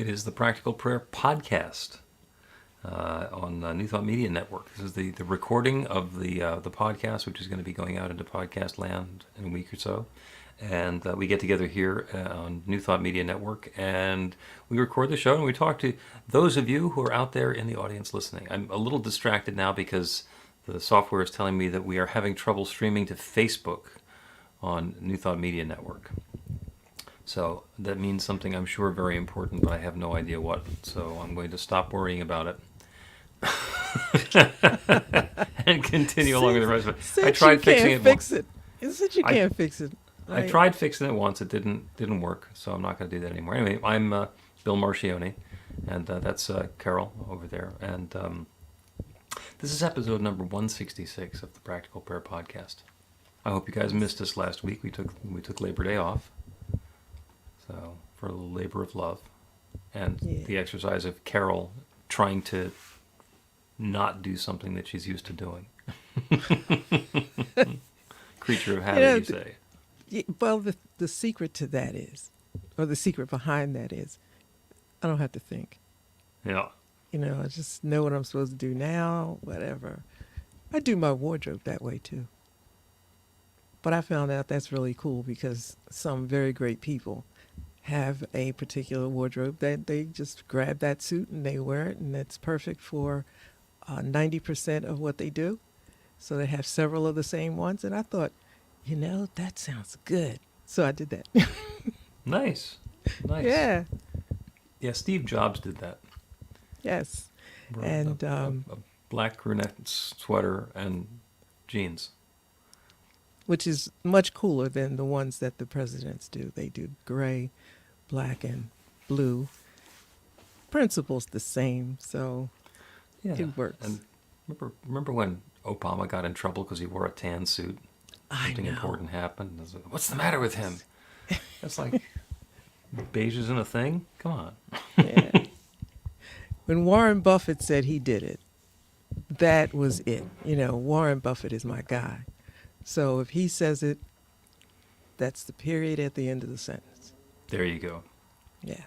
It is the Practical Prayer Podcast on New Thought Media Network. This is the recording of the podcast, which is going to be going out into podcast land in a week or so. And we get together here on New Thought Media Network, and we record the show, and we talk to those of you who are out there in the audience listening. I'm a little distracted now because the software is telling me that we are having trouble streaming to Facebook on New Thought Media Network. So that means something I'm sure very important, but I have no idea what. So I'm going to stop worrying about it and continue along with the rest of it. I tried fixing it once. You said you can't fix it. Right? I tried fixing it once. It didn't work, so I'm not going to do that anymore. Anyway, I'm Bill Marchiony, and that's Carol over there. And this is episode number 166 of the Practical Prayer Podcast. I hope you guys missed us last week. We took Labor Day off. So, for a little labor of love, and the exercise of Carol trying to not do something that she's used to doing. Creature of habit, you say. Well, the secret to that is, or the secret behind that is, I don't have to think. Yeah. I just know what I'm supposed to do now, whatever. I do my wardrobe that way, too. But I found out that's really cool because some very great people have a particular wardrobe that they just grab that suit and they wear it, and it's perfect for 90% of what they do. So they have several of the same ones, and I thought, that sounds good. So I did that. Nice. Yeah. Yeah, Steve Jobs did that. Yes. And a black crew neck sweater and jeans. Which is much cooler than the ones that the presidents do. They do gray, black, and blue. Principle's the same, so it works. And remember when Obama got in trouble because he wore a tan suit? Something important happened. What's the matter with him? It's like, beige isn't a thing? Come on. Yeah. When Warren Buffett said he did it, that was it. Warren Buffett is my guy. So if he says it, that's the period at the end of the sentence. There you go. Yeah.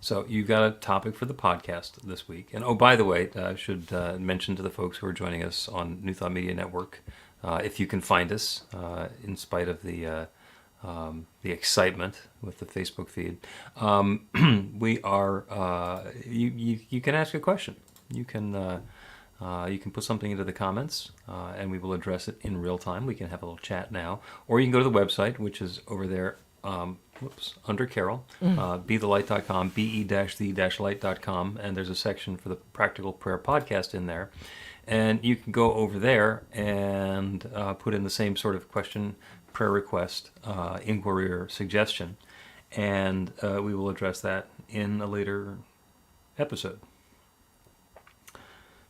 So you've got a topic for the podcast this week. And by the way, I should mention to the folks who are joining us on New Thought Media Network, if you can find us, in spite of the excitement with the Facebook feed, we are. You can ask a question. You can put something into the comments, and we will address it in real time. We can have a little chat now. Or you can go to the website, which is over there, under Carol, bethelight.com, be-the-light.com, and there's a section for the Practical Prayer Podcast in there. And you can go over there and put in the same sort of question, prayer request, inquiry, or suggestion, and we will address that in a later episode.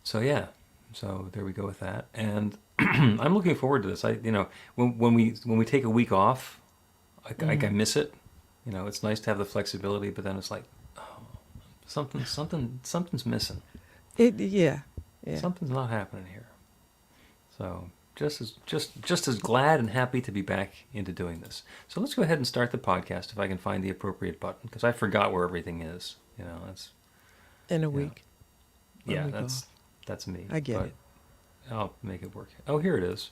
So there we go with that, and I'm looking forward to this. When we take a week off, I miss it. It's nice to have the flexibility, but then it's like, something's missing. Yeah. Something's not happening here. So just as glad and happy to be back into doing this. So let's go ahead and start the podcast if I can find the appropriate button, because I forgot where everything is. That's in a week. Yeah, that's me. I get it. I'll make it work. Oh, here it is.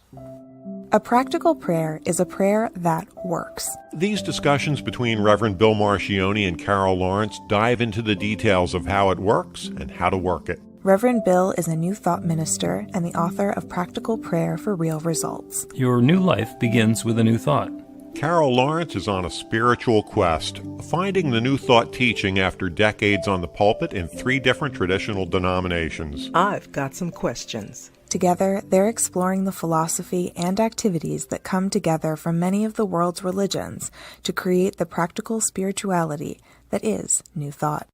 A practical prayer is a prayer that works. These discussions between Reverend Bill Marchiony and Carol Lawrence dive into the details of how it works and how to work it. Reverend Bill is a New Thought minister and the author of Practical Prayer for Real Results. Your new life begins with a new thought. Carol Lawrence is on a spiritual quest, finding the New Thought teaching after decades on the pulpit in 3 different traditional denominations. I've got some questions. Together, they're exploring the philosophy and activities that come together from many of the world's religions to create the practical spirituality that is New Thought.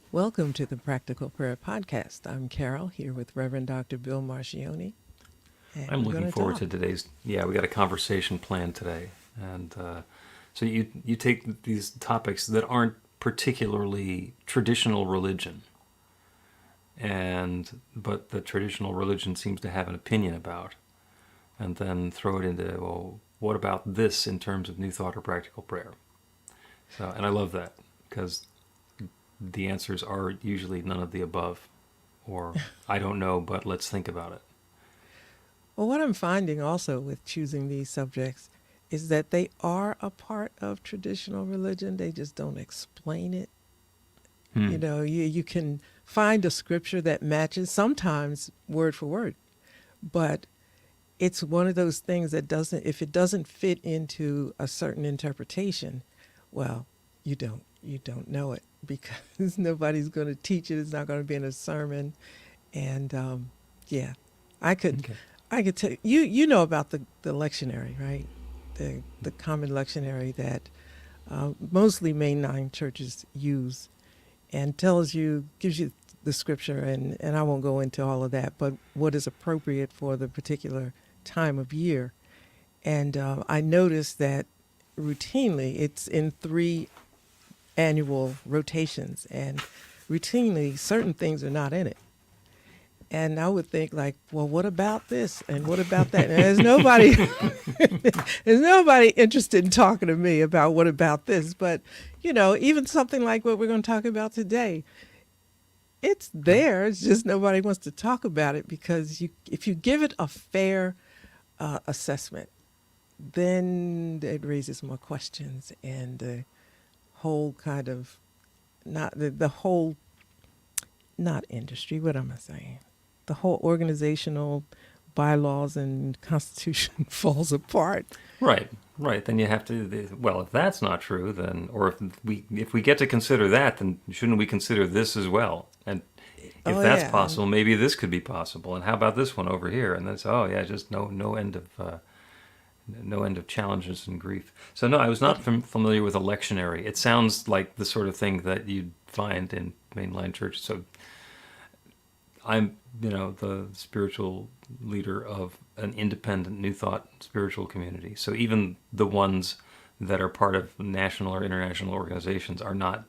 Welcome to the Practical Prayer Podcast. I'm Carol, here with Reverend Dr. Bill Marchiony. And I'm we're looking gonna forward talk. to today's. Yeah, we got a conversation planned today, and so you take these topics that aren't particularly traditional religion, but the traditional religion seems to have an opinion about, and then throw it into, well, what about this in terms of new thought or practical prayer? So, and I love that because the answers are usually none of the above, or I don't know, but let's think about it. Well, what I'm finding also with choosing these subjects is that they are a part of traditional religion. They just don't explain it. You know, you can find a scripture that matches sometimes word for word, but it's one of those things that doesn't, if it doesn't fit into a certain interpretation, well, you don't know it because nobody's going to teach it. It's not going to be in a sermon. And yeah, I could Okay. I could tell you know about the lectionary, right? The common lectionary that mostly mainline churches use, and gives you the scripture, and I won't go into all of that, but what is appropriate for the particular time of year. And I noticed that routinely it's in 3 annual rotations, and routinely certain things are not in it. And I would think like, well, what about this and what about that? And there's nobody interested in talking to me about what about this. But even something like what we're going to talk about today, it's there. It's just nobody wants to talk about it because if you give it a fair assessment, then it raises more questions, and the whole kind of not the whole not industry. What am I saying? The whole organizational bylaws and constitution falls apart. Right, right. Then you have to. Well, if that's not true, then, or if we get to consider that, then shouldn't we consider this as well? And if Oh that's yeah, and possible, maybe this could be possible. And how about this one over here? And that's, oh yeah, just no end of challenges and grief. So no, I was not familiar with a lectionary. It sounds like the sort of thing that you'd find in mainline churches. So I'm, the spiritual leader of an independent New Thought spiritual community. So even the ones that are part of national or international organizations are not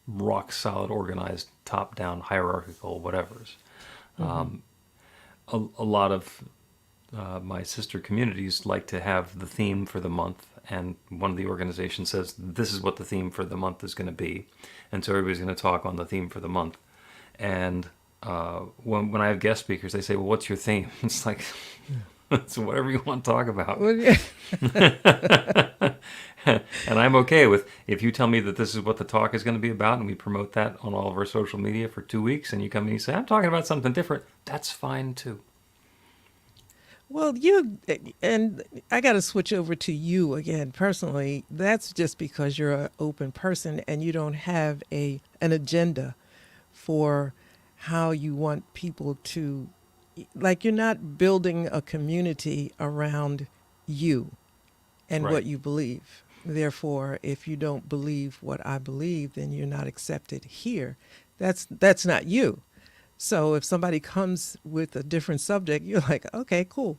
rock solid, organized, top down, hierarchical whatevers. A lot of my sister communities like to have the theme for the month, and one of the organizations says this is what the theme for the month is going to be, and so everybody's going to talk on the theme for the month. And when I have guest speakers, they say, "Well, what's your theme?" It's like, it's whatever you want to talk about. well, yeah. And I'm okay with, if you tell me that this is what the talk is going to be about, and we promote that on all of our social media for 2 weeks, and you come and you say, "I'm talking about something different," that's fine too. Well, and I got to switch over to you again personally. That's just because you're an open person and you don't have an agenda for how you want people to, like, you're not building a community around you and Right. what you believe. Therefore, if you don't believe what I believe, then you're not accepted here. That's not you. So if somebody comes with a different subject, you're like, okay, cool.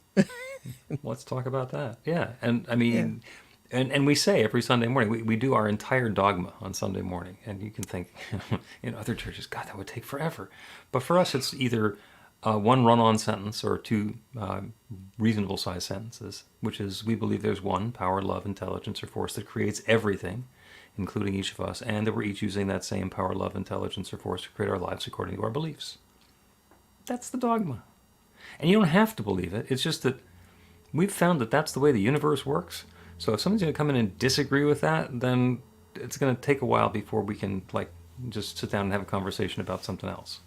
Let's talk about that. Yeah. And I Yeah. mean, and we say every Sunday morning, we do our entire dogma on Sunday morning. And you can think, in other churches, God, that would take forever. But for us, it's either one run-on sentence or 2 reasonable-sized sentences, which is, we believe there's one power, love, intelligence, or force that creates everything, including each of us, and that we're each using that same power, love, intelligence, or force to create our lives according to our beliefs. That's the dogma. And you don't have to believe it. It's just that we've found that that's the way the universe works. So if someone's going to come in and disagree with that, then it's going to take a while before we can, like, just sit down and have a conversation about something else.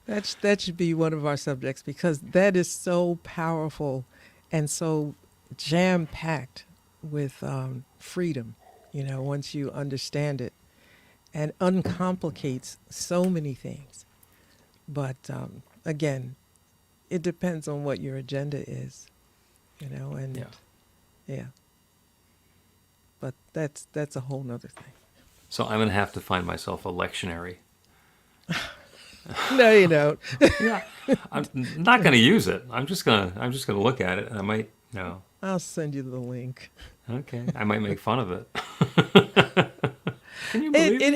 That should be one of our subjects because that is so powerful and so jam-packed with freedom, once you understand it, and uncomplicates so many things. But again, it depends on what your agenda is, and Yeah. yeah. But that's a whole nother thing. So I'm going to have to find myself a lectionary. No, you don't. Yeah, I'm not going to use it. I'm just gonna look at it, and I might, I'll send you the link. okay, I might make fun of it. Can you believe It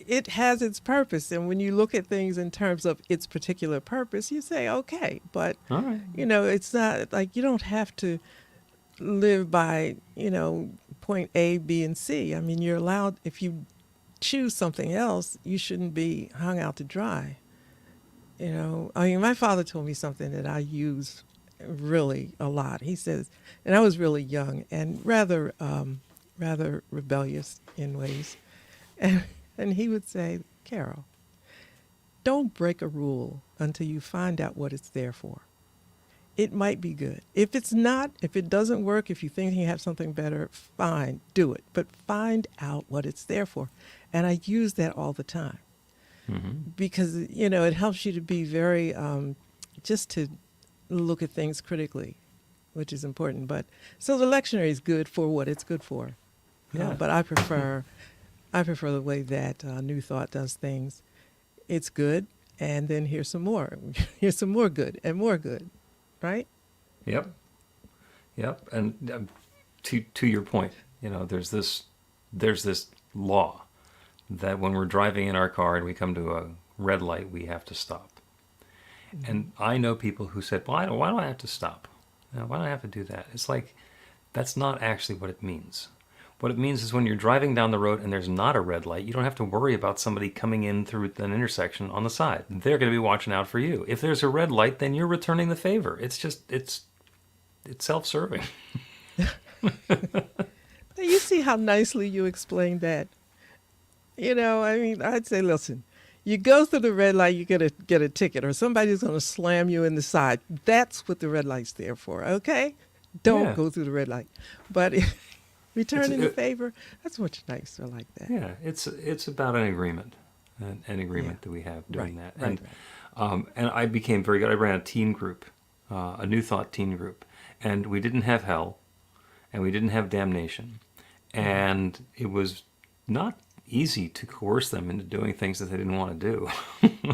it? has its purpose, and when you look at things in terms of its particular purpose, you say okay. But All right. it's not like you don't have to live by point A, B, and C. I mean, you're allowed if you choose something else, you shouldn't be hung out to dry. I mean, my father told me something that I use really a lot. He says, and I was really young and rather rebellious in ways. And he would say, Carol, don't break a rule until you find out what it's there for. It might be good. If it doesn't work, if you think you have something better, fine, do it. But find out what it's there for. And I use that all the time because, it helps you to be very, just to look at things critically, which is important. But so the lectionary is good for what it's good for. Yeah. But I prefer the way that New Thought does things. It's good, and then here's some more. Here's some more good and more good, right? Yep. And to your point, there's this law that when we're driving in our car and we come to a red light, we have to stop. And I know people who said, "Well, why do I have to stop? Why do I have to do that?" It's like that's not actually what it means. What it means is when you're driving down the road and there's not a red light, you don't have to worry about somebody coming in through an intersection on the side. They're going to be watching out for you. If there's a red light, then you're returning the favor. It's self-serving. You see how nicely you explained that. I mean, I'd say, listen, you go through the red light, you get a ticket, or somebody's going to slam you in the side. That's what the red light's there for, okay? Don't go through the red light. But returning the favor, that's much nicer like that. Yeah, it's about an agreement that we have doing that. Right. And I became very good. I ran a teen group, a New Thought teen group, and we didn't have hell, and we didn't have damnation, and it was not easy to coerce them into doing things that they didn't want to do.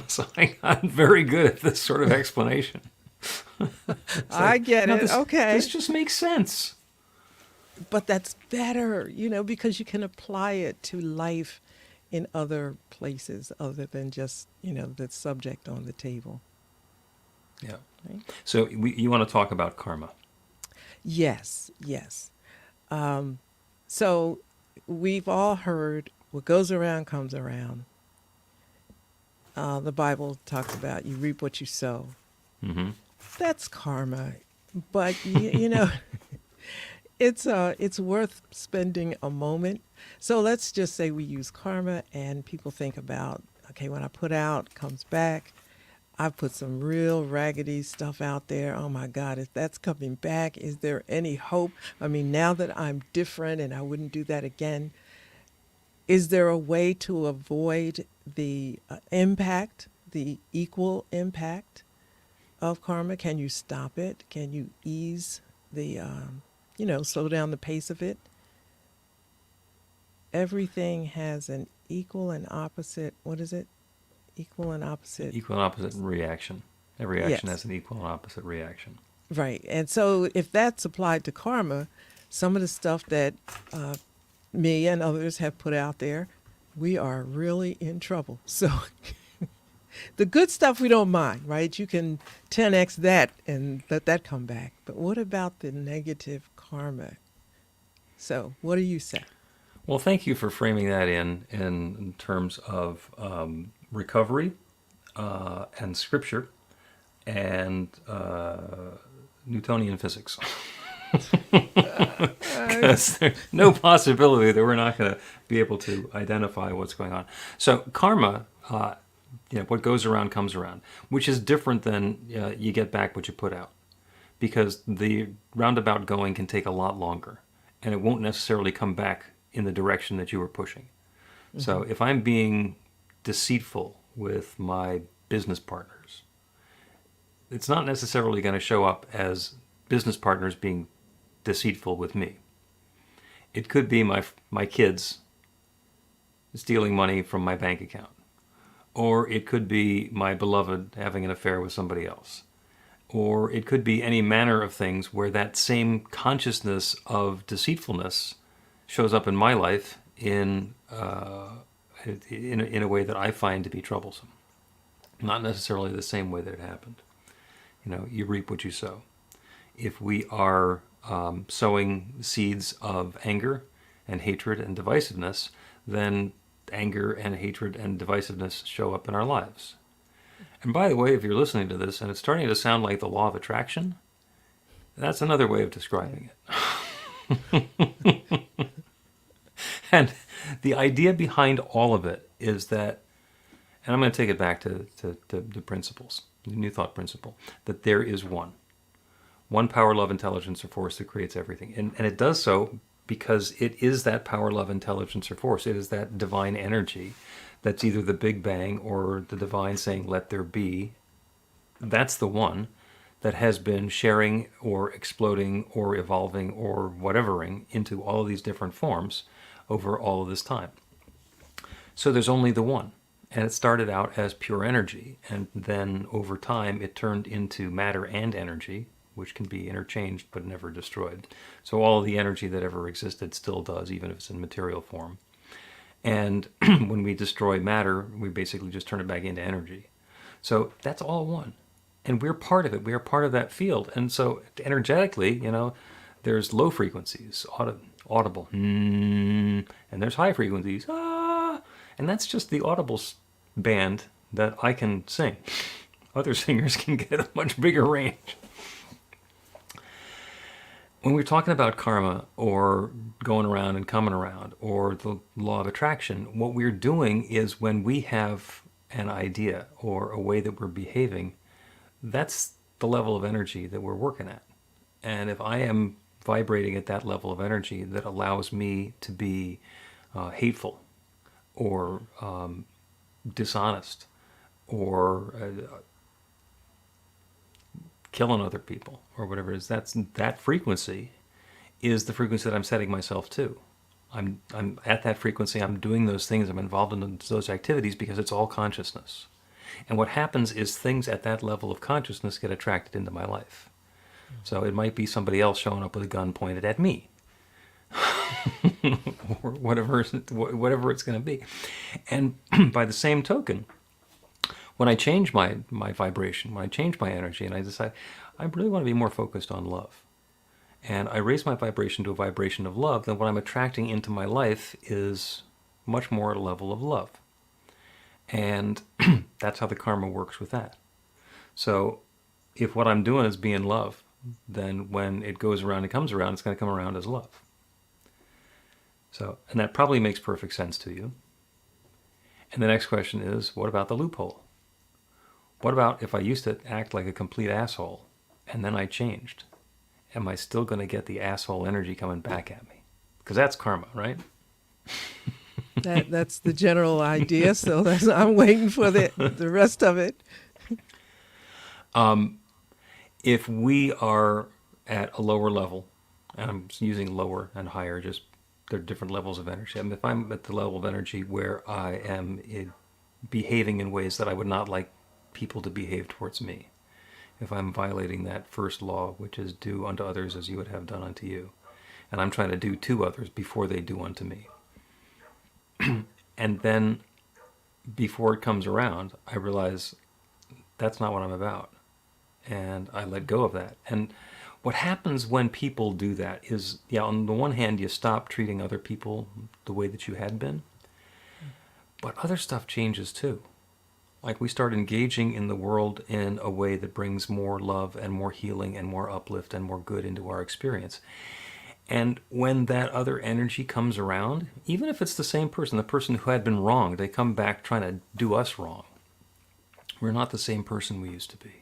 So I got very good at this sort of explanation. I get it. This, okay. This just makes sense. But that's better, because you can apply it to life in other places other than just, the subject on the table. Yeah. Right? So you want to talk about karma? Yes. So we've all heard what goes around comes around. The Bible talks about you reap what you sow. Mm-hmm. That's karma. But, it's worth spending a moment. So let's just say we use karma and people think about, okay, when I put out, comes back. I put some real raggedy stuff out there. Oh my God, if that's coming back, is there any hope? I mean, now that I'm different and I wouldn't do that again, is there a way to avoid the impact, the equal impact of karma? Can you stop it? Can you ease the slow down the pace of it? Everything has an equal and opposite, what is it? Equal and opposite. Equal and opposite reaction. Every action Yes. has an equal and opposite reaction. Right. And so if that's applied to karma, some of the stuff that me and others have put out there, we are really in trouble. So the good stuff we don't mind, right? You can 10x that and let that come back. But what about the negative karma? So what do you say? Well, thank you for framing that in terms of recovery and scripture and Newtonian physics. Because there's no possibility that we're not going to be able to identify what's going on. So karma, what goes around comes around, which is different than you get back what you put out. Because the roundabout going can take a lot longer, and it won't necessarily come back in the direction that you were pushing. Mm-hmm. So if I'm being deceitful with my business partners, it's not necessarily going to show up as business partners being deceitful with me. It could be my kids stealing money from my bank account, Or it could be my beloved having an affair with somebody else. Or it could be any manner of things where that same consciousness of deceitfulness shows up in my life in a way that I find to be troublesome. Not necessarily the same way that it happened. You reap what you sow. If we are sowing seeds of anger and hatred and divisiveness, then anger and hatred and divisiveness show up in our lives. And by the way, if you're listening to this and it's starting to sound like the law of attraction, that's another way of describing it. And the idea behind all of it is that, and I'm going to take it back to the principles, the New Thought principle, that there is one power, love, intelligence, or force that creates everything. And it does so because it is that power, love, intelligence, or force. It is that divine energy that's either the Big Bang or the divine saying, let there be. That's the one that has been sharing or exploding or evolving or whatevering into all of these different forms over all of this time. So there's only the one. And it started out as pure energy. And then over time, it turned into matter and energy, which can be interchanged but never destroyed. So all of the energy that ever existed still does, even if it's in material form. And when we destroy matter, we basically just turn it back into energy. So that's all one. And we're part of it. We are part of that field. And so energetically, there's low frequencies, audible, and there's high frequencies, and that's just the audible band that I can sing. Other singers can get a much bigger range. When we're talking about karma or going around and coming around or the law of attraction, what we're doing is when we have an idea or a way that we're behaving, that's the level of energy that we're working at. And if I am vibrating at that level of energy that allows me to be hateful or dishonest or killing other people or whatever it is, that frequency is the frequency that I'm setting myself to. I'm at that frequency, I'm doing those things, I'm involved in those activities because it's all consciousness. And what happens is things at that level of consciousness get attracted into my life. So it might be somebody else showing up with a gun pointed at me. Or whatever it's going to be. And by the same token, when I change my vibration, when I change my energy, and I decide I really want to be more focused on love, and I raise my vibration to a vibration of love, then what I'm attracting into my life is much more at a level of love. And that's how the karma works with that. So if what I'm doing is being love, then when it goes around and comes around, it's going to come around as love. So, and that probably makes perfect sense to you. And the next question is, what about the loophole? What about if I used to act like a complete asshole and then I changed? Am I still going to get the asshole energy coming back at me? Because that's karma, right? That's the general idea. So I'm waiting for the rest of it. If we are at a lower level, and I'm using lower and higher, just they're different levels of energy. I mean, if I'm at the level of energy where I am behaving in ways that I would not like people to behave towards me, if I'm violating that first law, which is do unto others as you would have done unto you, and I'm trying to do to others before they do unto me, and then before it comes around, I realize that's not what I'm about. And I let go of that. And what happens when people do that is, yeah, on the one hand, you stop treating other people the way that you had been, but other stuff changes too. Like we start engaging in the world in a way that brings more love and more healing and more uplift and more good into our experience. And when that other energy comes around, even if it's the same person, the person who had been wronged, they come back trying to do us wrong. We're not the same person we used to be.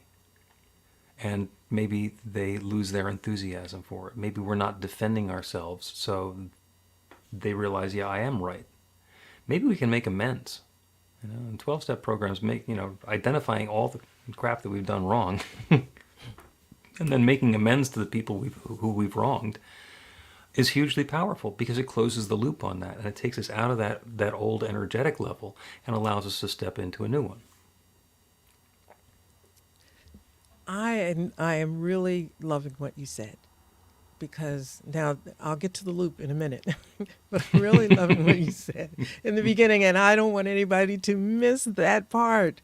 And maybe they lose their enthusiasm for it. Maybe we're not defending ourselves, so they realize, yeah, I am right. Maybe we can make amends. And 12-step programs make, identifying all the crap that we've done wrong and then making amends to the people who we've wronged is hugely powerful because it closes the loop on that, and it takes us out of that old energetic level and allows us to step into a new one. I am really loving what you said, because now I'll get to the loop in a minute, but I'm really loving what you said in the beginning, and I don't want anybody to miss that part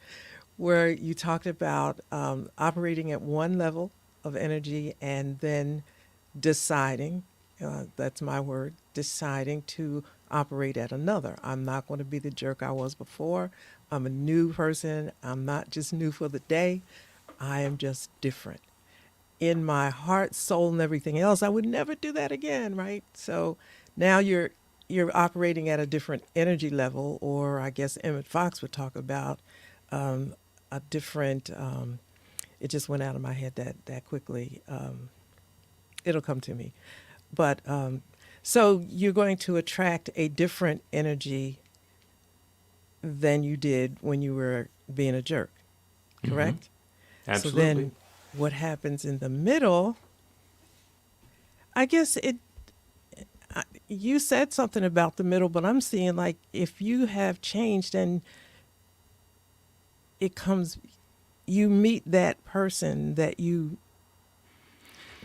where you talked about operating at one level of energy and then deciding, that's my word, deciding to operate at another. I'm not going to be the jerk I was before. I'm a new person. I'm not just new for the day. I am just different. In my heart, soul, and everything else, I would never do that again, right? So now you're operating at a different energy level, or I guess Emmett Fox would talk about a different. It just went out of my head that quickly. It'll come to me, but so you're going to attract a different energy than you did when you were being a jerk, correct? Absolutely. So then what happens in the middle, I guess you said something about the middle, but I'm seeing like if you have changed and you meet that person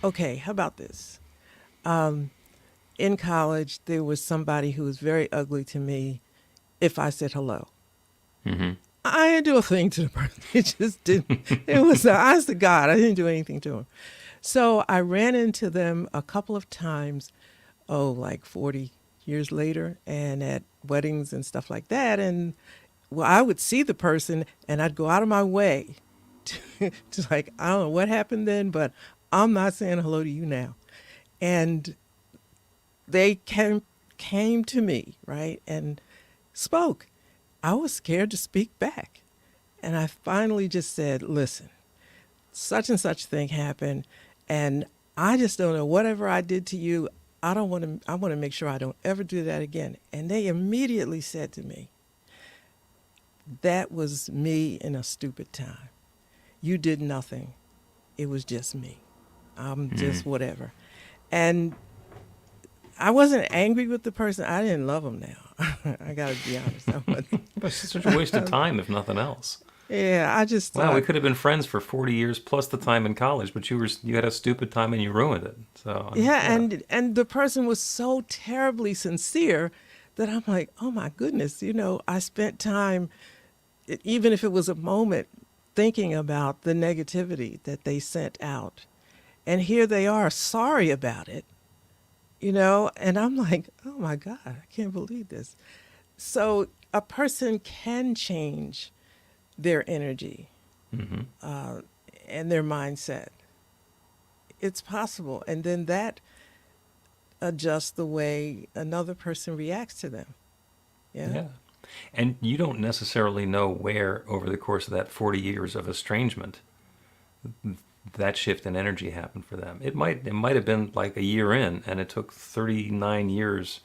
okay, how about this? In college, there was somebody who was very ugly to me if I said hello. Mm-hmm. I didn't do a thing to the person. It just didn't. It was, honest to God, I didn't do anything to him. So I ran into them a couple of times, like 40 years later, and at weddings and stuff like that. And well, I would see the person and I'd go out of my way to like, I don't know what happened then, but I'm not saying hello to you now. And they came to me, right, and spoke. I was scared to speak back. And I finally just said, listen, such and such thing happened. And I just don't know, whatever I did to you, I want to make sure I don't ever do that again. And they immediately said to me, that was me in a stupid time. You did nothing. It was just me. I'm just whatever. And I wasn't angry with the person. I didn't love him now. I got to be honest. It's such a waste of time, if nothing else. Yeah, I just thought. Wow, we could have been friends for 40 years plus the time in college, but you had a stupid time and you ruined it. So yeah. And the person was so terribly sincere that I'm like, oh my goodness, I spent time, even if it was a moment, thinking about the negativity that they sent out. And here they are, sorry about it. And I'm like, oh my God, I can't believe this. So a person can change their energy and their mindset. It's possible. And then that adjusts the way another person reacts to them. Yeah. And you don't necessarily know where, over the course of that 40 years of estrangement, that shift in energy happened for them. It might have been like a year in, and it took 39 years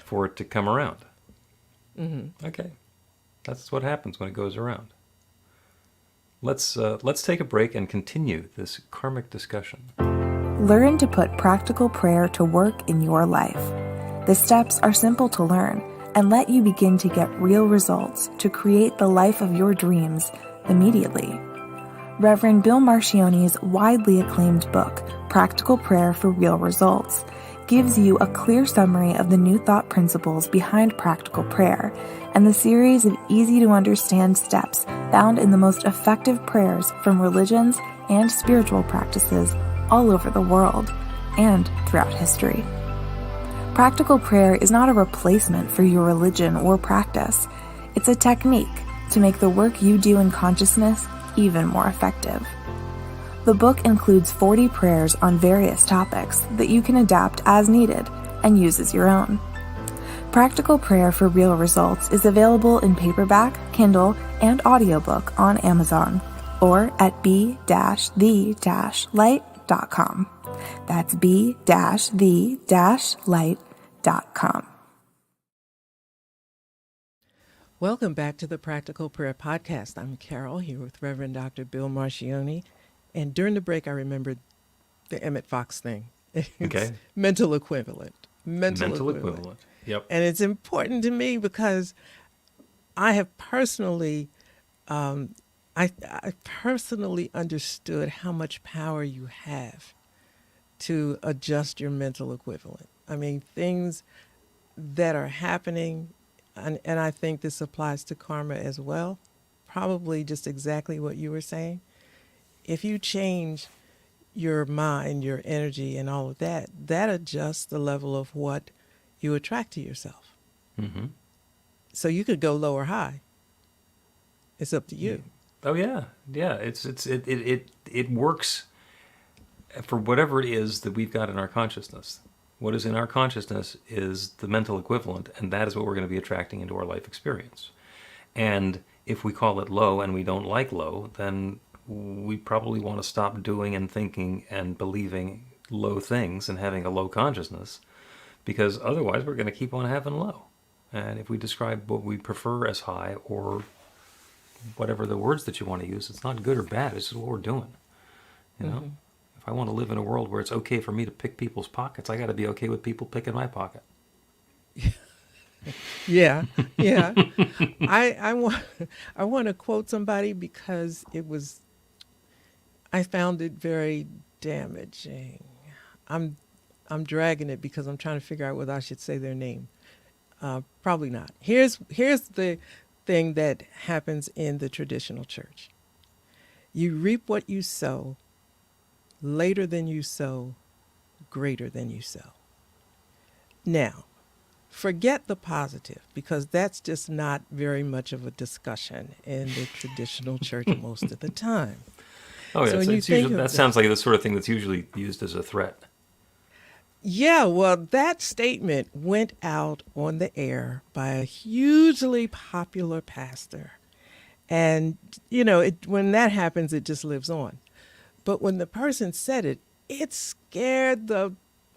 for it to come around. Mm-hmm. Okay, that's what happens when it goes around. Let's take a break and continue this karmic discussion. Learn to put practical prayer to work in your life. The steps are simple to learn and let you begin to get real results to create the life of your dreams immediately. Reverend Bill Marchiony's widely acclaimed book, Practical Prayer for Real Results, gives you a clear summary of the New Thought principles behind practical prayer and the series of easy-to-understand steps found in the most effective prayers from religions and spiritual practices all over the world and throughout history. Practical prayer is not a replacement for your religion or practice. It's a technique to make the work you do in consciousness even more effective. The book includes 40 prayers on various topics that you can adapt as needed and use as your own. Practical Prayer for Real Results is available in paperback, Kindle, and audiobook on Amazon or at b-the-light.com. That's b-the-light.com. Welcome back to the Practical Prayer Podcast. I'm Carol here with Reverend Dr. Bill Marchiony. And during the break, I remembered the Emmett Fox thing. It's Okay. mental equivalent. Mental equivalent. Yep. And it's important to me because I have personally, I personally understood how much power you have to adjust your mental equivalent. I mean, things that are happening, and I think this applies to karma as well, probably just exactly what you were saying. If you change your mind, your energy, and all of that, that adjusts the level of what you attract to yourself. Mm-hmm. So you could go low or high. It's up to you. Oh yeah, yeah. It works for whatever it is that we've got in our consciousness. What is in our consciousness is the mental equivalent, and that is what we're going to be attracting into our life experience. And if we call it low and we don't like low, then we probably want to stop doing and thinking and believing low things and having a low consciousness, because otherwise we're going to keep on having low. And if we describe what we prefer as high, or whatever the words that you want to use, it's not good or bad, it's just what we're doing. You know? If I want to live in a world where it's okay for me to pick people's pockets, I got to be okay with people picking my pocket. Yeah, yeah. I want to quote somebody because I found it very damaging. I'm dragging it because I'm trying to figure out whether I should say their name. Probably not. Here's the thing that happens in the traditional church. You reap what you sow. Later than you sow, greater than you sow. Now, forget the positive, because that's just not very much of a discussion in the traditional church most of the time. Oh yeah, So when so you it's think usually, of that sounds like the sort of thing that's usually used as a threat. Yeah, well, that statement went out on the air by a hugely popular pastor. And, when that happens, it just lives on. But when the person said it, it scared the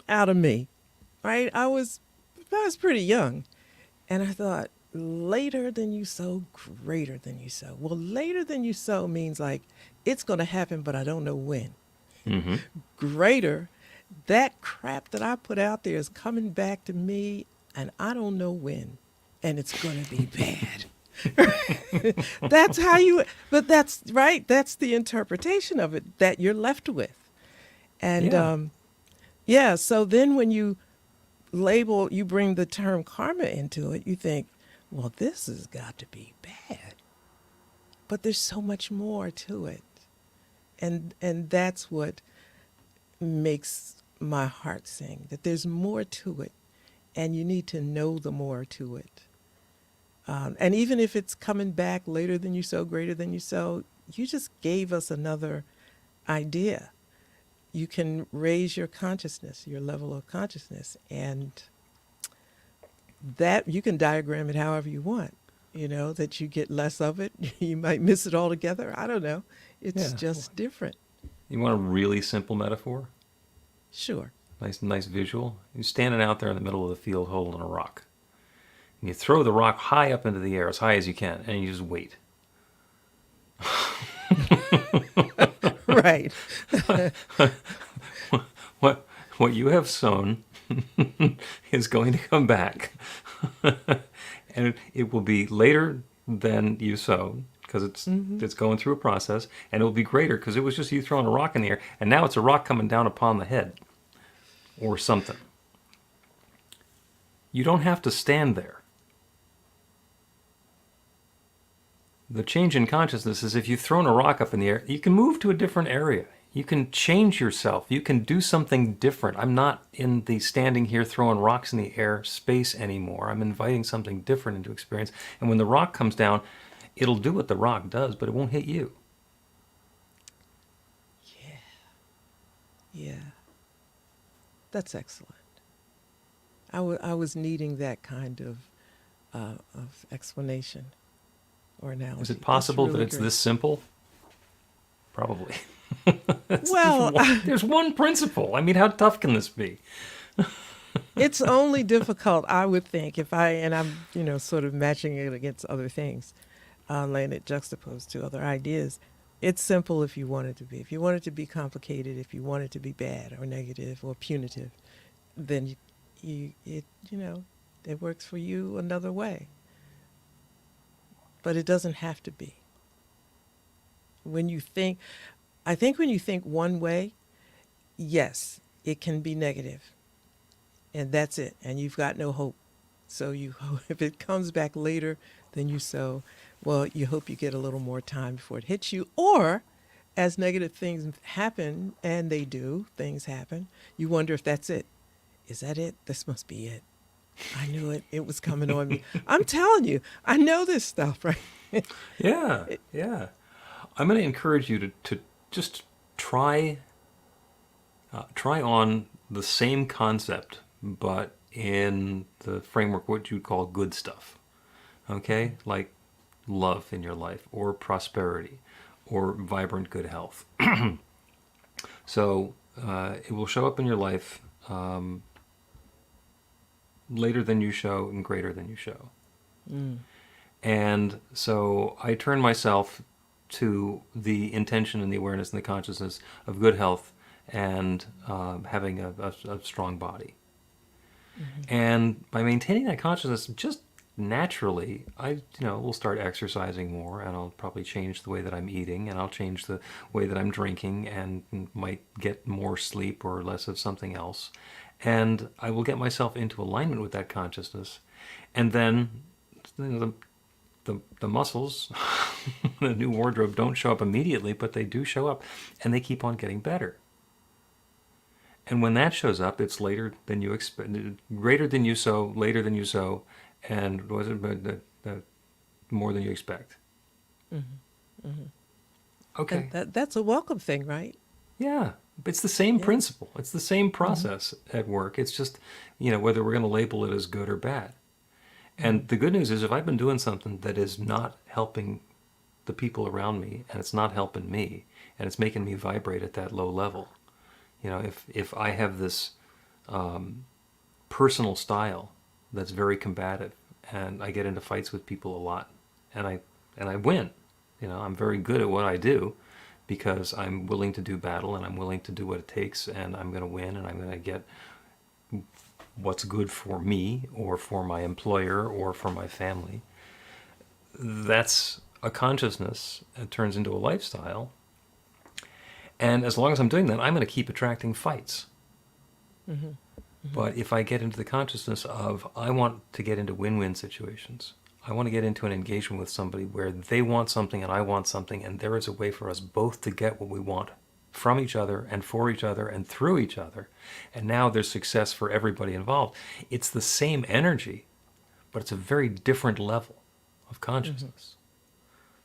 out of me, right? I was pretty young. And I thought, later than you sow, greater than you sow. Well, later than you sow means like it's going to happen, but I don't know when. Mm-hmm. Greater, that crap that I put out there is coming back to me, and I don't know when. And it's going to be bad. That's how but that's right. That's the interpretation of it that you're left with. And so then when you bring the term karma into it, you think, well, this has got to be bad. But there's so much more to it. And that's what makes my heart sing, that there's more to it, and you need to know the more to it. And even if it's coming back later than you sow, greater than you sow, you just gave us another idea. You can raise your consciousness, your level of consciousness, and that you can diagram it however you want. That you get less of it. You might miss it altogether. I don't know. It's just different. You want a really simple metaphor? Sure. Nice visual. You're standing out there in the middle of the field holding a rock. And you throw the rock high up into the air, as high as you can, and you just wait. Right. What you have sown is going to come back. And it will be later than you sowed, because it's going through a process, and it will be greater because it was just you throwing a rock in the air, and now it's a rock coming down upon the head or something. You don't have to stand there. The change in consciousness is if you've thrown a rock up in the air, you can move to a different area. You can change yourself. You can do something different. I'm not in the standing here throwing rocks in the air space anymore. I'm inviting something different into experience. And when the rock comes down, it'll do what the rock does, but it won't hit you. Yeah. That's excellent. I was needing that kind of explanation or analogy. Is it possible That's that really it's great. this simple? Probably. Well, there's one principle. I mean, how tough can this be? it's only difficult, I would think, I'm sort of matching it against other things, laying it juxtaposed to other ideas. It's simple if you want it to be. If you want it to be complicated, if you want it to be bad or negative or punitive, then it works for you another way. But it doesn't have to be. I think when you think one way, yes, it can be negative, and that's it, and you've got no hope. So if it comes back later, then you hope you get a little more time before it hits you. Or, as negative things happen, and they do, things happen, you wonder if that's it. Is that it? This must be it. I knew it. It was coming on me. I'm telling you, I know this stuff, right? Yeah, yeah. I'm going to encourage you to just try on the same concept, but in the framework what you call good stuff. Okay, like love in your life, or prosperity, or vibrant good health. So it will show up in your life later than you show and greater than you show. And so I turn myself to the intention and the awareness and the consciousness of good health and having a strong body. And by maintaining that consciousness, just naturally, I will start exercising more, and I'll probably change the way that I'm eating, and I'll change the way that I'm drinking, and might get more sleep or less of something else. And I will get myself into alignment with that consciousness. And then the muscles, the new wardrobe, don't show up immediately, but they do show up, and they keep on getting better. And when that shows up, it's later than you expect, greater than you sow, later than you sow, and more than you expect. Okay. And that's a welcome thing, right? Yeah. It's the same principle. It's the same process at work. It's just, whether we're going to label it as good or bad. And the good news is, if I've been doing something that is not helping the people around me, and it's not helping me, and it's making me vibrate at that low level, if I have this personal style that's very combative, and I get into fights with people a lot, and I win, I'm very good at what I do, because I'm willing to do battle, and I'm willing to do what it takes, and I'm going to win, and I'm going to get what's good for me, or for my employer, or for my family. That's a consciousness. It turns into a lifestyle. And as long as I'm doing that, I'm going to keep attracting fights. But if I get into the consciousness of, I want to get into win-win situations, I want to get into an engagement with somebody where they want something and I want something, and there is a way for us both to get what we want from each other and for each other and through each other, and now there's success for everybody involved. It's the same energy, but it's a very different level of consciousness.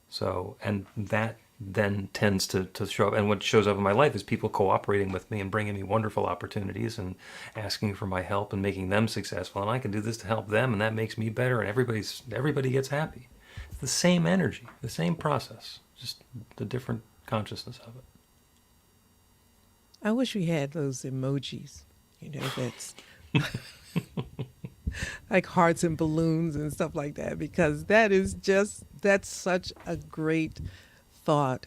So, and that then tends to show up. And what shows up in my life is people cooperating with me and bringing me wonderful opportunities and asking for my help and making them successful. And I can do this to help them, and that makes me better, and everybody gets happy. It's the same energy, the same process, just the different consciousness of it. I wish we had those emojis, that's like hearts and balloons and stuff like that, because that's such a great thought.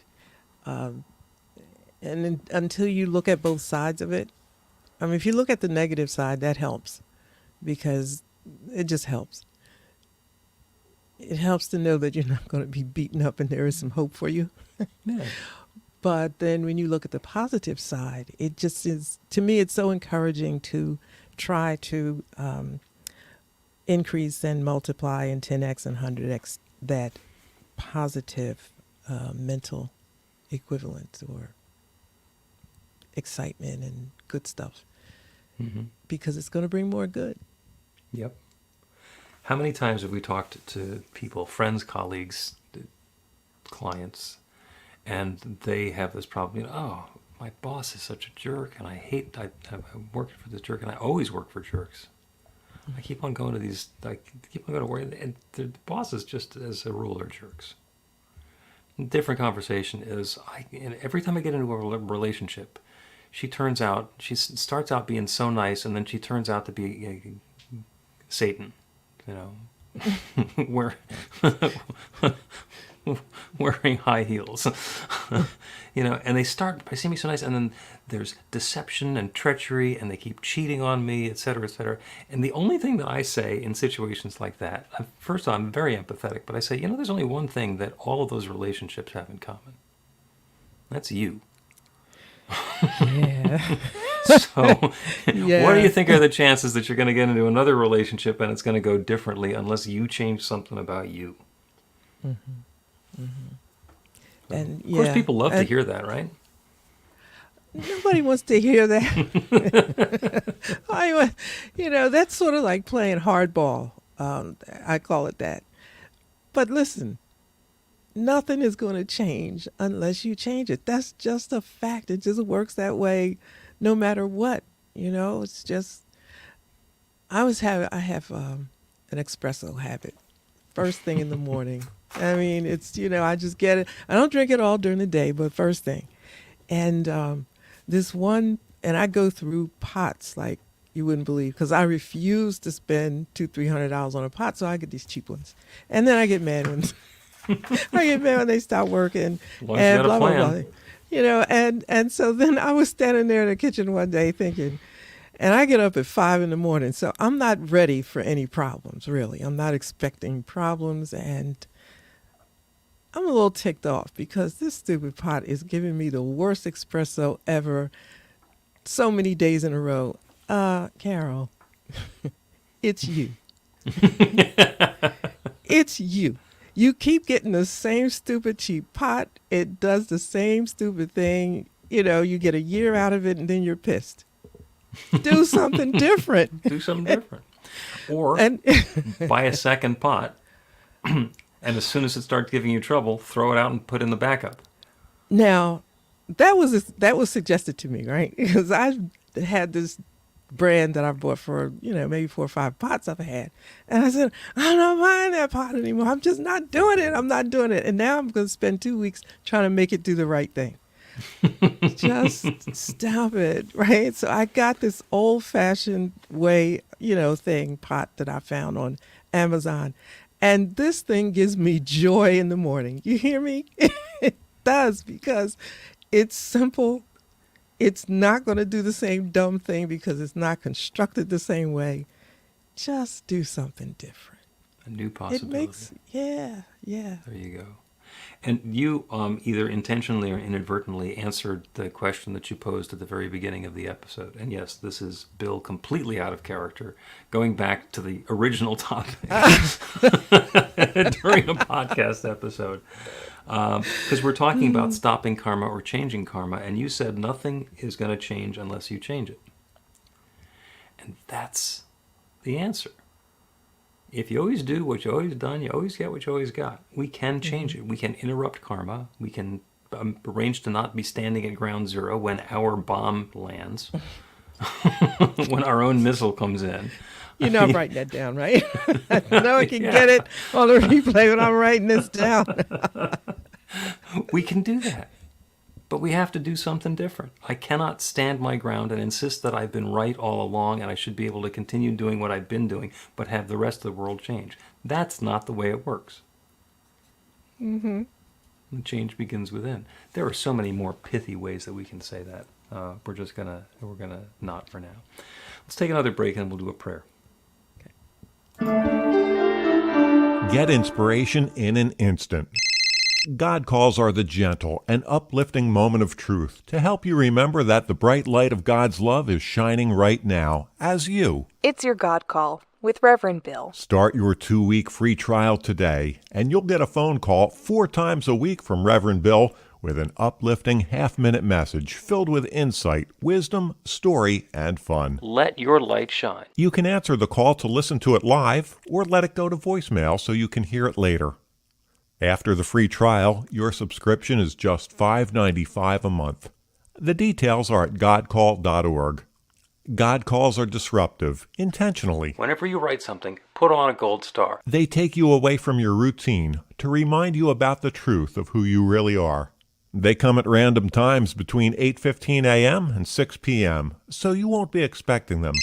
Until you look at both sides of it, if you look at the negative side, that helps, because it just helps. It helps to know that you're not going to be beaten up and there is some hope for you. Yeah. But then when you look at the positive side, it just is, to me, it's so encouraging to try to increase and multiply and 10x and 100x that positive mental equivalent or excitement and good stuff, because it's going to bring more good. Yep. How many times have we talked to people, friends, colleagues, clients, and they have this problem, oh, my boss is such a jerk, and I'm working for this jerk, and I always work for jerks. I keep on going to work, and the bosses, just as a rule, are jerks. A different conversation is, every time I get into a relationship, she starts out being so nice, and then she turns out to be Satan, where wearing high heels. And they start by seeing me so nice, and then there's deception and treachery, and they keep cheating on me, et cetera, et cetera. And the only thing that I say in situations like that, first of all, I'm very empathetic, but I say, there's only one thing that all of those relationships have in common. That's you. Yeah. So, Yeah. what do you think are the chances that you're going to get into another relationship and it's going to go differently unless you change something about you? Mm-hmm. Mm-hmm. And of course, people love to hear that, right? Nobody wants to hear that. That's sort of like playing hardball. I call it that. But listen, nothing is going to change unless you change it. That's just a fact. It just works that way no matter what. It's just, I have an espresso habit first thing in the morning. I mean, it's, I just get it. I don't drink it all during the day, but first thing. And and I go through pots like you wouldn't believe, because I refuse to spend $200-$300 on a pot, so I get these cheap ones. And then I get mad when they stop working. Well, and blah, blah, blah. And so then I was standing there in the kitchen one day thinking, and I get up at 5 a.m, so I'm not ready for any problems, really. I'm not expecting problems, and I'm a little ticked off because this stupid pot is giving me the worst espresso ever so many days in a row. Carol, it's you. It's you. You keep getting the same stupid cheap pot. It does the same stupid thing. You get a year out of it and then you're pissed. Do something different. Do something different. Or buy a second pot, and as soon as it starts giving you trouble, throw it out and put in the backup. Now, that was suggested to me, right? Because I had this brand that I bought for, maybe 4 or 5 pots I've had. And I said, I'm not buying that pot anymore. I'm just not doing it. I'm not doing it. And now I'm going to spend 2 weeks trying to make it do the right thing. Just stop it, right? So I got this old-fashioned way, pot that I found on Amazon. And this thing gives me joy in the morning. You hear me? It does, because it's simple. It's not going to do the same dumb thing because it's not constructed the same way. Just do something different. A new possibility. Yeah. There you go. And you either intentionally or inadvertently answered the question that you posed at the very beginning of the episode. And yes, this is Bill completely out of character, going back to the original topic during a podcast episode. Because we're talking about stopping karma or changing karma, and you said nothing is going to change unless you change it. And that's the answer. If you always do what you always done, you always get what you always got. We can change it. We can interrupt karma. We can arrange to not be standing at ground zero when our bomb lands, when our own missile comes in. I'm writing that down, right? I know I can get it on the replay, but I'm writing this down. We can do that. But we have to do something different. I cannot stand my ground and insist that I've been right all along and I should be able to continue doing what I've been doing, but have the rest of the world change. That's not the way it works. Mm-hmm. And change begins within. There are so many more pithy ways that we can say that. We're gonna not for now. Let's take another break and we'll do a prayer. Get inspiration in an instant. God calls are the gentle and uplifting moment of truth to help you remember that the bright light of God's love is shining right now as you. It's your God Call with Reverend Bill. Start your 2-week free trial today, and you'll get a phone call 4 times a week from Reverend Bill with an uplifting half-minute message filled with insight, wisdom, story, and fun. Let your light shine. You can answer the call to listen to it live or let it go to voicemail so you can hear it later. After the free trial, your subscription is just $5.95 a month. The details are at godcall.org. God calls are disruptive, intentionally. Whenever you write something, put on a gold star. They take you away from your routine to remind you about the truth of who you really are. They come at random times between 8:15 a.m. and 6 p.m., so you won't be expecting them.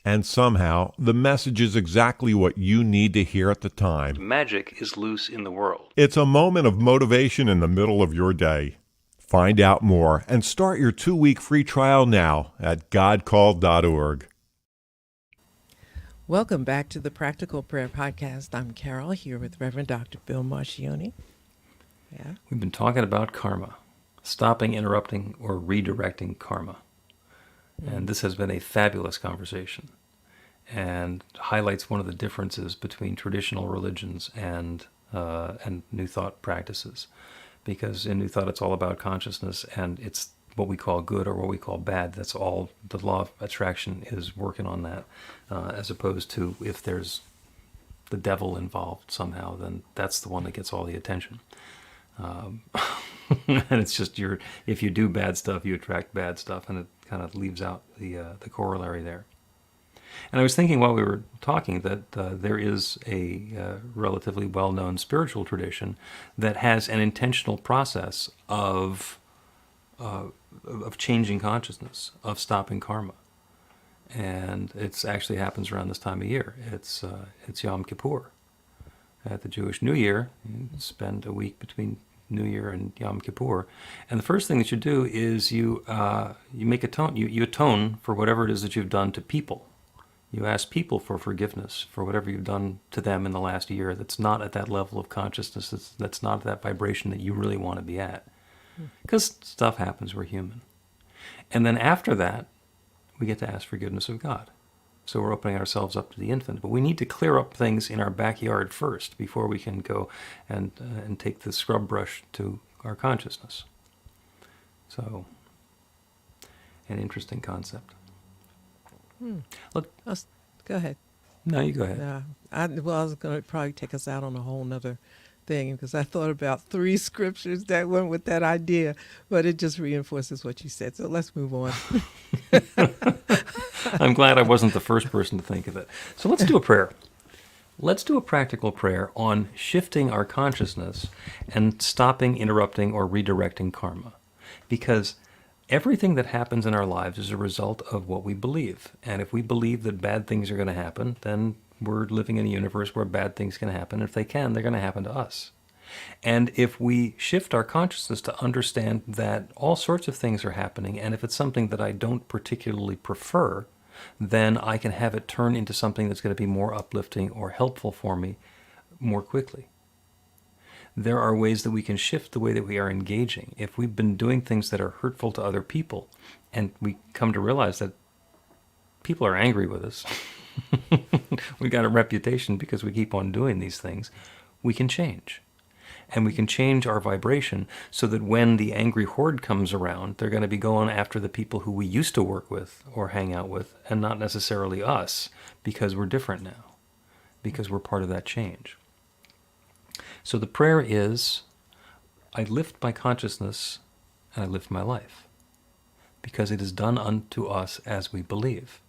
And somehow, the message is exactly what you need to hear at the time. Magic is loose in the world. It's a moment of motivation in the middle of your day. Find out more and start your 2-week free trial now at godcalled.org. Welcome back to the Practical Prayer Podcast. I'm Carol here with Reverend Dr. Bill Marchiony. Yeah. We've been talking about karma, stopping, interrupting, or redirecting karma. And this has been a fabulous conversation and highlights one of the differences between traditional religions and New Thought practices. Because in New Thought, it's all about consciousness, and it's what we call good or what we call bad. That's all the law of attraction is working on that, as opposed to if there's the devil involved somehow, then that's the one that gets all the attention. And it's just if you do bad stuff, you attract bad stuff, and it kind of leaves out the corollary there. And I was thinking while we were talking that there is a relatively well-known spiritual tradition that has an intentional process of changing consciousness, of stopping karma. And it actually happens around this time of year. It's Yom Kippur. At the Jewish New Year, you spend a week between New Year and Yom Kippur, and the first thing that you do is you atone for whatever it is that you've done to people. You ask people for forgiveness for whatever you've done to them in the last year that's not at that level of consciousness, that's not at that vibration that you really want to be at. Because stuff happens, we're human. And then after that, we get to ask forgiveness of God. So we're opening ourselves up to the infinite. But we need to clear up things in our backyard first before we can go and take the scrub brush to our consciousness. So, an interesting concept. Look, Go ahead. no, you go ahead. I was going to probably take us out on a whole nother thing because I thought about 3 scriptures that went with that idea, but it just reinforces what you said. So let's move on. I'm glad I wasn't the first person to think of it. So let's do a prayer. Let's do a practical prayer on shifting our consciousness and stopping, interrupting, or redirecting karma. Because everything that happens in our lives is a result of what we believe. And if we believe that bad things are going to happen, then we're living in a universe where bad things can happen. If they can, they're going to happen to us. And if we shift our consciousness to understand that all sorts of things are happening, and if it's something that I don't particularly prefer, then I can have it turn into something that's going to be more uplifting or helpful for me more quickly. There are ways that we can shift the way that we are engaging. If we've been doing things that are hurtful to other people, and we come to realize that people are angry with us, we got a reputation because we keep on doing these things, we can change. And we can change our vibration so that when the angry horde comes around, they're going to be going after the people who we used to work with or hang out with, and not necessarily us, because we're different now, because we're part of that change. So the prayer is, I lift my consciousness and I lift my life, because it is done unto us as we believe.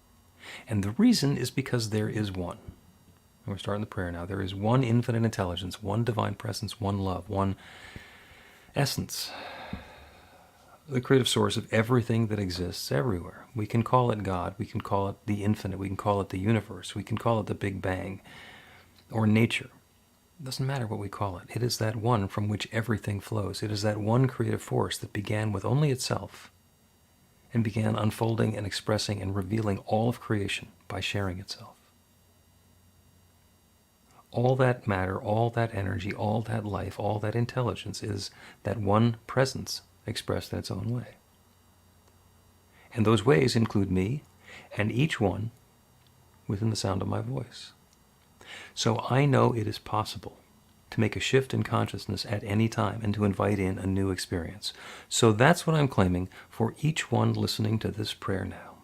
And the reason is because there is one. And we're starting the prayer now. There is one infinite intelligence, one divine presence, one love, one essence, the creative source of everything that exists everywhere. We can call it God, we can call it the infinite, we can call it the universe, we can call it the Big Bang, or nature. It doesn't matter what we call it. It is that one from which everything flows. It is that one creative force that began with only itself and began unfolding and expressing and revealing all of creation by sharing itself. All that matter, all that energy, all that life, all that intelligence is that one presence expressed in its own way. And those ways include me and each one within the sound of my voice. So I know it is possible to make a shift in consciousness at any time and to invite in a new experience. So that's what I'm claiming for each one listening to this prayer now.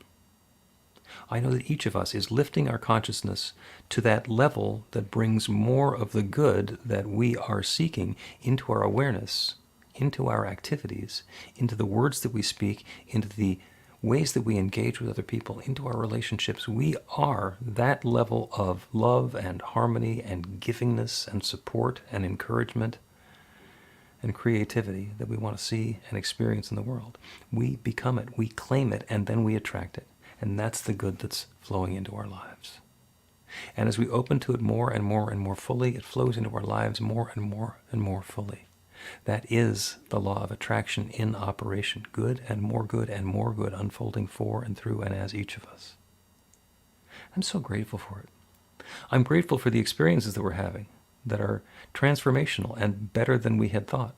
I know that each of us is lifting our consciousness to that level that brings more of the good that we are seeking into our awareness, into our activities, into the words that we speak, into the ways that we engage with other people, into our relationships. We are that level of love and harmony and givingness and support and encouragement and creativity that we want to see and experience in the world. We become it, we claim it, and then we attract it. And that's the good that's flowing into our lives. And as we open to it more and more and more fully, it flows into our lives more and more and more fully. That is the law of attraction in operation. Good and more good unfolding for and through and as each of us. I'm so grateful for it. I'm grateful for the experiences that we're having that are transformational and better than we had thought.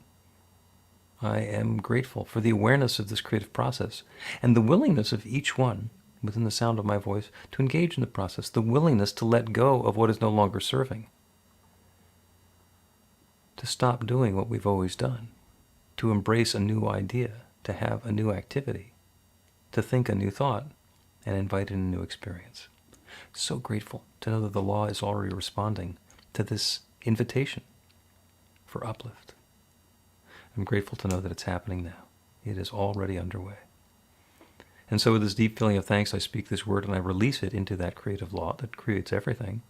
I am grateful for the awareness of this creative process and the willingness of each one within the sound of my voice to engage in the process, the willingness to let go of what is no longer serving, to stop doing what we've always done, to embrace a new idea, to have a new activity, to think a new thought, and invite in a new experience. So grateful to know that the law is already responding to this invitation for uplift. I'm grateful to know that it's happening now. It is already underway. And so with this deep feeling of thanks, I speak this word and I release it into that creative law that creates everything.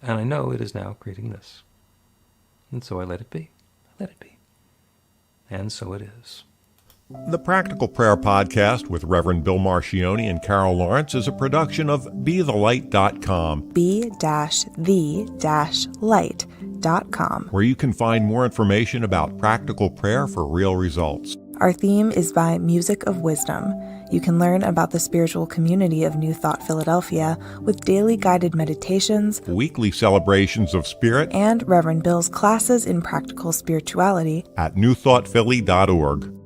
And I know it is now creating this. And so I let it be. I let it be. And so it is. The Practical Prayer Podcast with Reverend Bill Marchiony and Carol Lawrence is a production of BeTheLight.com. be-the-light.com. Where you can find more information about practical prayer for real results. Our theme is by Music of Wisdom. You can learn about the spiritual community of New Thought Philadelphia with daily guided meditations, Weekly celebrations of spirit, and Reverend Bill's classes in practical spirituality at newthoughtphilly.org.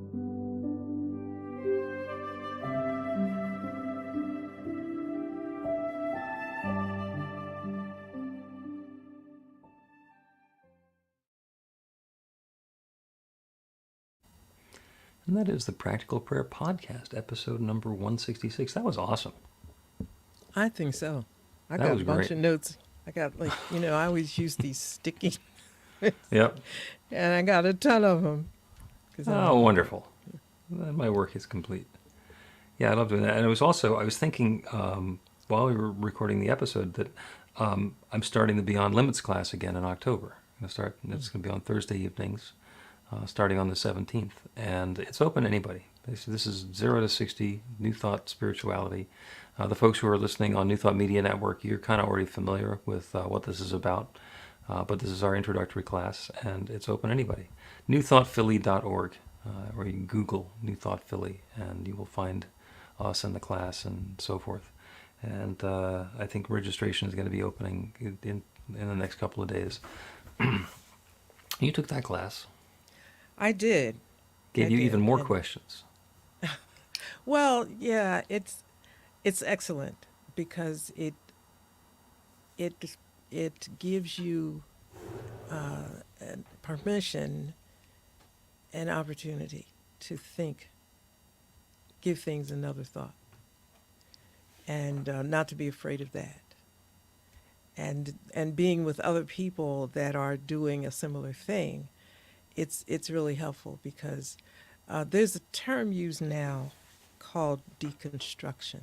And that is the Practical Prayer Podcast, episode number 166. That was awesome. I think so. I That got was a bunch great. of notes. I got I always use these sticky, Yep. and I got a ton of them. Oh, wonderful. My work is complete. Yeah, I love doing that. And I was thinking while we were recording the episode that I'm starting the Beyond Limits class again in October. It's going to be on Thursday evenings, starting on the 17th. And it's open to anybody. This is 0 to 60, New Thought Spirituality. The folks who are listening on New Thought Media Network, you're kind of already familiar with what this is about. But this is our introductory class, and it's open to anybody. newthoughtphilly.org, or you can Google New Thought Philly, and you will find us in the class and so forth. And I think registration is going to be opening in the next couple of days. You took that class. I did. Gave I you did, even more and- questions. Well, yeah, it's excellent because it gives you permission and opportunity to think, give things another thought, and not to be afraid of that. And being with other people that are doing a similar thing, it's really helpful because there's a term used now called deconstruction.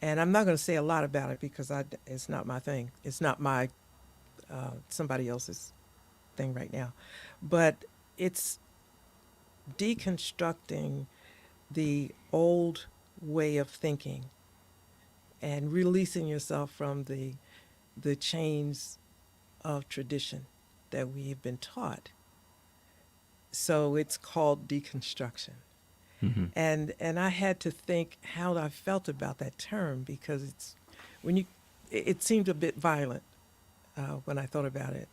And I'm not going to say a lot about it because it's not my thing. It's not my somebody else's thing right now. But it's deconstructing the old way of thinking and releasing yourself from the chains of tradition that we have been taught. So it's called deconstruction. Mm-hmm. And I had to think how I felt about that term because it seemed a bit violent when I thought about it,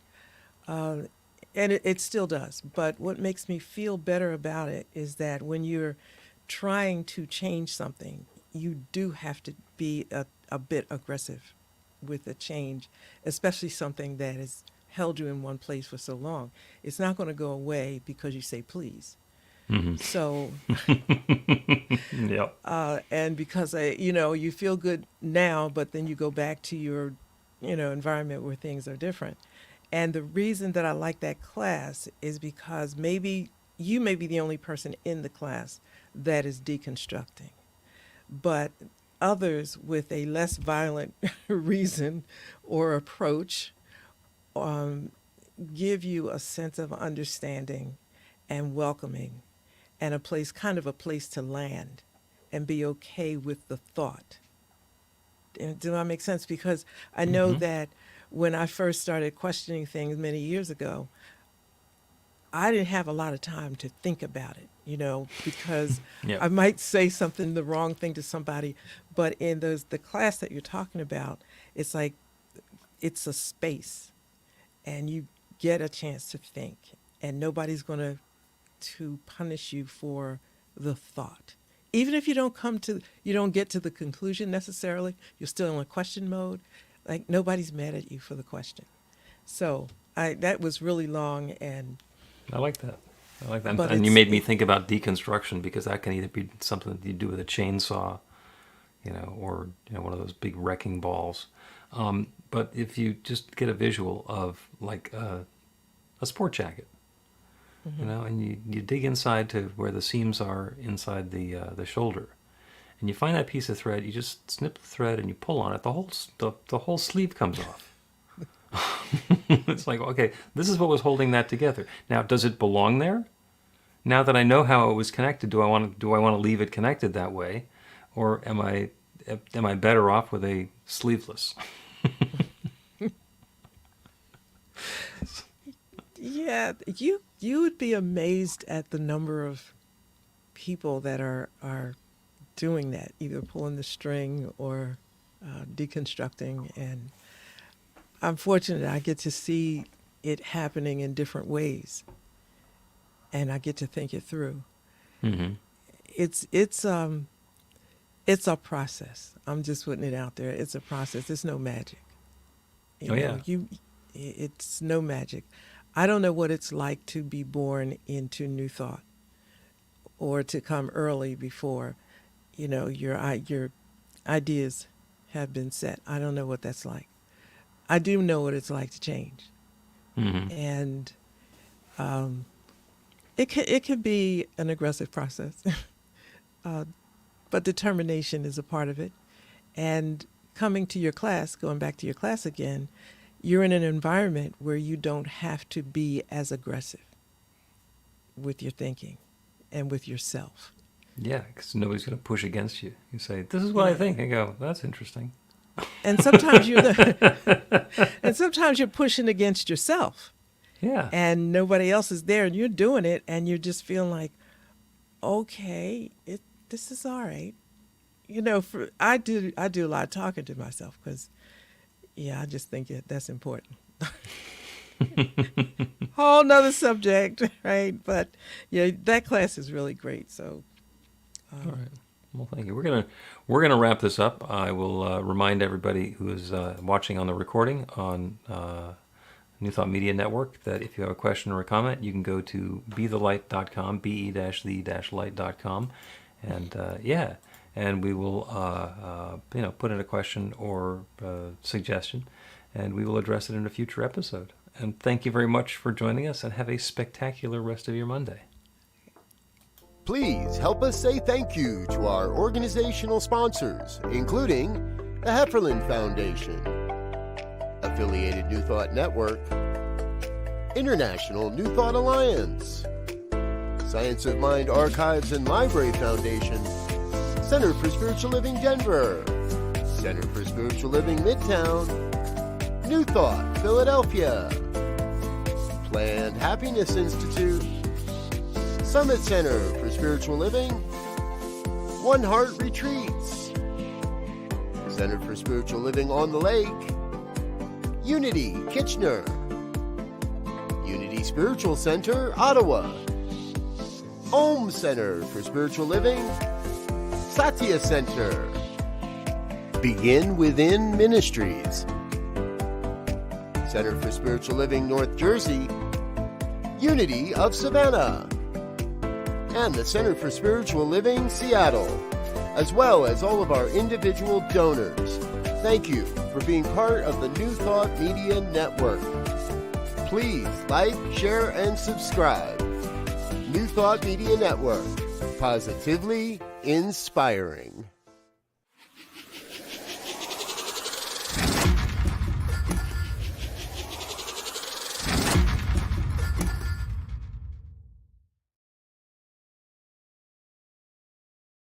and it still does. But what makes me feel better about it is that when you're trying to change something, you do have to be a bit aggressive with the change, especially something that has held you in one place for so long. It's not going to go away because you say please. Mm-hmm. So, Yep. and because you feel good now, but then you go back to your, environment where things are different. And the reason that I like that class is because maybe you may be the only person in the class that is deconstructing, but others with a less violent reason or approach give you a sense of understanding and welcoming and a place to land and be okay with the thought. And do that make sense? Because I know that when I first started questioning things many years ago, I didn't have a lot of time to think about it, because Yeah. I might say something, the wrong thing to somebody. But in the class that you're talking about, it's like it's a space, and you get a chance to think, and nobody's going to punish you for the thought. Even if you don't get to the conclusion necessarily, you're still in a question mode. Like, nobody's mad at you for the question. So that was really long, and I like that. But And you it's- made me think about deconstruction, because that can either be something that you do with a chainsaw, or one of those big wrecking balls. But if you just get a visual of like a sport jacket, and you dig inside to where the seams are inside the shoulder, and you find that piece of thread, you just snip the thread and you pull on it, the whole sleeve comes off. It's like, okay, this is what was holding that together. Now, does it belong there? Now that I know how it was connected, do I want to leave it connected that way, or am I better off with a sleeveless? yeah, you would be amazed at the number of people that are doing that, either pulling the string or deconstructing. And I'm fortunate I get to see it happening in different ways, and I get to think it through. Mm-hmm. It's a process. I'm just putting it out there. It's a process. It's no magic. It's no magic. I don't know what it's like to be born into New Thought, or to come early before, your ideas have been set. I don't know what that's like. I do know what it's like to change, and it can be an aggressive process, but determination is a part of it. And going back to your class again, you're in an environment where you don't have to be as aggressive with your thinking and with yourself. Yeah, because nobody's going to push against you. You say, "This is what I think," and go, "That's interesting." And sometimes sometimes you're pushing against yourself, Yeah. and nobody else is there, and you're doing it, and you're just feeling like, okay, this is all right. I do a lot of talking to myself, because, I just think that's important. Whole nother subject, right? But that class is really great. So, All right. Well, thank you. We're gonna wrap this up. I will remind everybody who is watching on the recording on New Thought Media Network that if you have a question or a comment, you can go to bethelight.com, be-the-light.com, and we will put in a question or suggestion, and we will address it in a future episode. And thank you very much for joining us, and have a spectacular rest of your Monday. Please help us say thank you to our organizational sponsors, including the Hefferland Foundation, Affiliated New Thought Network, International New Thought Alliance, Science of Mind Archives and Library Foundation, Center for Spiritual Living Denver, Center for Spiritual Living Midtown, New Thought Philadelphia, Planned Happiness Institute, Summit Center for Spiritual Living, One Heart Retreats, Center for Spiritual Living on the Lake, Unity Kitchener, Unity Spiritual Center Ottawa, Om Center for Spiritual Living, Satya Center, Begin Within Ministries, Center for Spiritual Living North Jersey, Unity of Savannah, and the Center for Spiritual Living Seattle, as well as all of our individual donors. Thank you for being part of the New Thought Media Network. Please like, share, and subscribe. New Thought Media Network, positively inspiring.